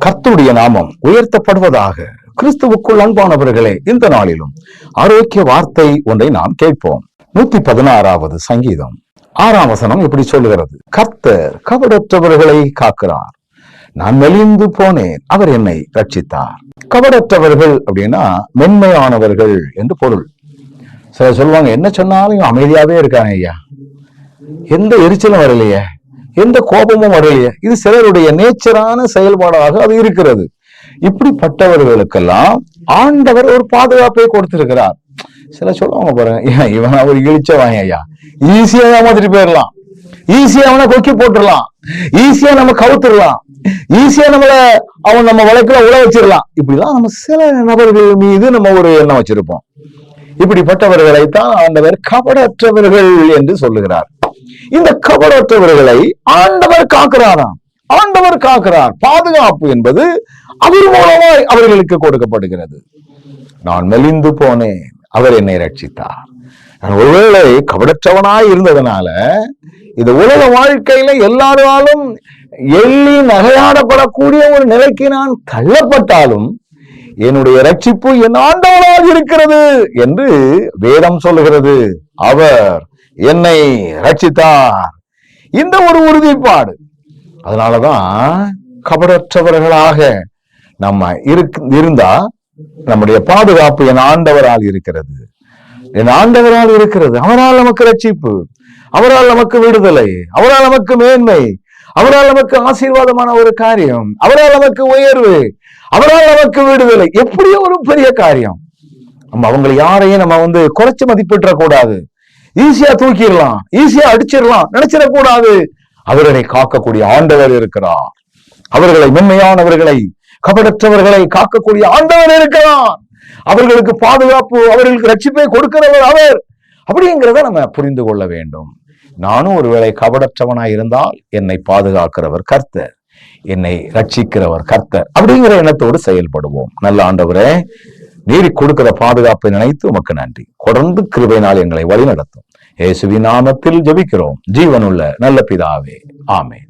கர்த்தருடைய நாமம் உயர்த்தப்படுவதாக. கிறிஸ்துவுக்குள் அன்பானவர்களே, இந்த நாளிலும் ஆரோக்கிய வார்த்தை ஒன்றை நாம் கேட்போம். 116வது சங்கீதம் 6ஆம் வசனம் இப்படி சொல்லுகிறது: கர்த்தர் கபடற்றவர்களை காக்கிறார், நான் மெலிந்து போனேன், அவர் என்னை ரட்சித்தார். கபடற்றவர்கள் அப்படின்னா மென்மையானவர்கள் என்று பொருள். சிலர் சொல்லுவாங்க, என்ன சொன்னாலும் அமைதியாவே இருக்காங்க ஐயா, எந்த எரிச்சலும் வரலையே, எந்த கோபமும் வரலையே. இது சிலருடைய நேச்சரான செயல்பாடாக அது இருக்கிறது. இப்படிப்பட்டவர்களுக்கெல்லாம் ஆண்டவர் ஒரு பாதுகாப்பை கொடுத்திருக்கிறார். சில சொல்லுவாங்க பாருங்க, இவன் ஒரு இழிச்சவாங்க ஐயா, ஈஸியா ஏமாத்திட்டு போயிடலாம், ஈஸியா அவனை கொக்கி போட்டுடலாம், ஈஸியா நம்ம கவுத்துடலாம், ஈஸியா அவன் நம்ம வழக்குல உழ வச்சிடலாம். இப்படிலாம் நம்ம சில நபர்கள் மீது நம்ம ஒரு எண்ணம் வச்சிருப்போம். இப்படிப்பட்டவர்களைத்தான் ஆண்டவர் கபடற்றவர்கள் என்று சொல்லுகிறார். இந்த கபடற்றவர்களை ஆண்டவர் காக்கிறாராம். ஆண்டவர் காக்கிறார். பாதுகாப்பு என்பது அவர் மூலமாய் அவர்களுக்கு கொடுக்கப்படுகிறது. நான் மெலிந்து போனேன், அவர் என்னை ரட்சித்தார். நான் ஒருவேளை கபடற்றவனாய் இருந்ததுனால இந்த உலக வாழ்க்கையில எல்லாராலும் எள்ளி நகையாடப்படக்கூடிய ஒரு நிலைக்கு நான் தள்ளப்பட்டாலும் என்னுடைய ரட்சிப்பு என் ஆண்டவராக இருக்கிறது என்று வேதம் சொல்லுகிறது. அவர் என்னை ரட்சித்தார். இந்த ஒரு உறுதிப்பாடு. அதனாலதான் கபடற்றவர்களாக நம்ம இருந்தா நம்முடைய பாதுகாப்பு என் ஆண்டவரால் இருக்கிறது, என் ஆண்டவரால் இருக்கிறது. அவரால் நமக்கு ரட்சிப்பு, அவரால் நமக்கு விடுதலை, அவரால் நமக்கு மேன்மை, அவரால் நமக்கு ஆசீர்வாதமான ஒரு காரியம், அவரால் நமக்கு உயர்வு, அவரால் நமக்கு விடுதலை. எப்படியோ ஒரு பெரிய காரியம். நம்ம அவங்களை யாரையும் நம்ம குறைச்சு மதிப்பிட கூடாது, ஈஸியா தூக்கிடலாம், ஈஸியா அடிச்சிடலாம் நினைச்சிடக்கூடாது. அவர்களை காக்கக்கூடிய ஆண்டவர் இருக்கிறார். அவர்களை மென்மையானவர்களை கபடற்றவர்களை காக்கக்கூடிய ஆண்டவர் இருக்கிறார். அவர்களுக்கு பாதுகாப்பு, அவர்களுக்கு ரட்சிப்பை கொடுக்கிறவர் அவர். அப்படிங்கிறத நம்ம புரிந்து கொள்ள வேண்டும். நானும் ஒருவேளை கபடற்றவனாய் இருந்தால் என்னை பாதுகாக்கிறவர் கர்த்தர், என்னை ரட்சிக்கிறவர் கர்த்தர். அப்படிங்கிற எண்ணத்தோடு செயல்படுவோம். நல்ல ஆண்டவரே, நீர் கொடுக்கிற பாதுகாப்பை நினைத்து உமக்கு நன்றி. தொடர்ந்து கிருபையினால் எங்களை வழி நடத்தும். இயேசுவின் நாமத்தில் ஜெபிக்கிறோம், ஜீவனுள்ள நல்ல பிதாவே, ஆமென்.